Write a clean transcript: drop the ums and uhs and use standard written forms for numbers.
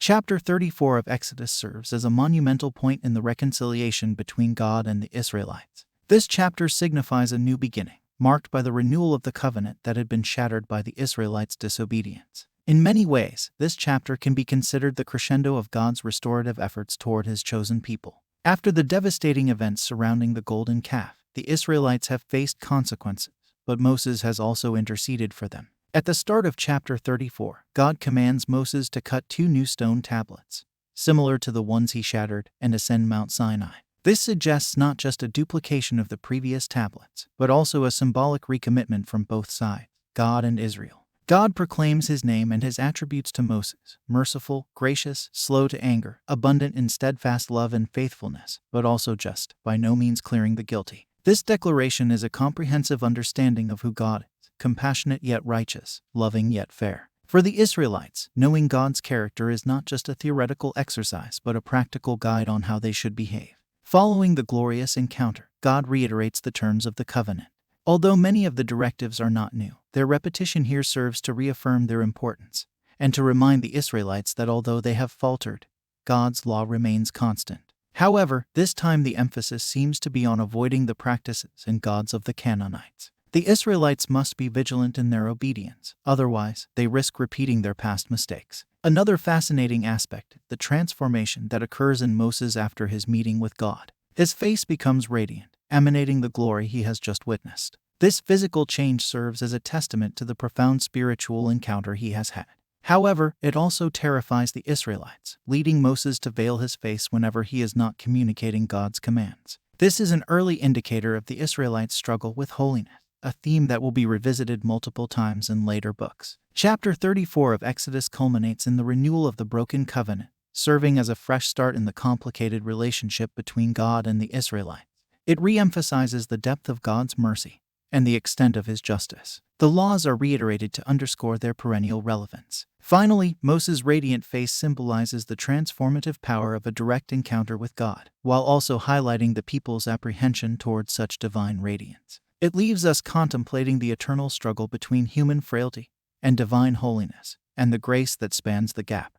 Chapter 34 of Exodus serves as a monumental point in the reconciliation between God and the Israelites. This chapter signifies a new beginning, marked by the renewal of the covenant that had been shattered by the Israelites' disobedience. In many ways, this chapter can be considered the crescendo of God's restorative efforts toward His chosen people. After the devastating events surrounding the golden calf, the Israelites have faced consequences, but Moses has also interceded for them. At the start of chapter 34, God commands Moses to cut 2 new stone tablets, similar to the ones he shattered, and ascend Mount Sinai. This suggests not just a duplication of the previous tablets, but also a symbolic recommitment from both sides, God and Israel. God proclaims His name and His attributes to Moses: merciful, gracious, slow to anger, abundant in steadfast love and faithfulness, but also just, by no means clearing the guilty. This declaration is a comprehensive understanding of who God is: compassionate yet righteous, loving yet fair. For the Israelites, knowing God's character is not just a theoretical exercise but a practical guide on how they should behave. Following the glorious encounter, God reiterates the terms of the covenant. Although many of the directives are not new, their repetition here serves to reaffirm their importance and to remind the Israelites that although they have faltered, God's law remains constant. However, this time the emphasis seems to be on avoiding the practices and gods of the Canaanites. The Israelites must be vigilant in their obedience, otherwise they risk repeating their past mistakes. Another fascinating aspect, the transformation that occurs in Moses after his meeting with God. His face becomes radiant, emanating the glory he has just witnessed. This physical change serves as a testament to the profound spiritual encounter he has had. However, it also terrifies the Israelites, leading Moses to veil his face whenever he is not communicating God's commands. This is an early indicator of the Israelites' struggle with holiness, a theme that will be revisited multiple times in later books. Chapter 34 of Exodus culminates in the renewal of the broken covenant, serving as a fresh start in the complicated relationship between God and the Israelites. It re-emphasizes the depth of God's mercy and the extent of His justice. The laws are reiterated to underscore their perennial relevance. Finally, Moses' radiant face symbolizes the transformative power of a direct encounter with God, while also highlighting the people's apprehension towards such divine radiance. It leaves us contemplating the eternal struggle between human frailty and divine holiness, and the grace that spans the gap.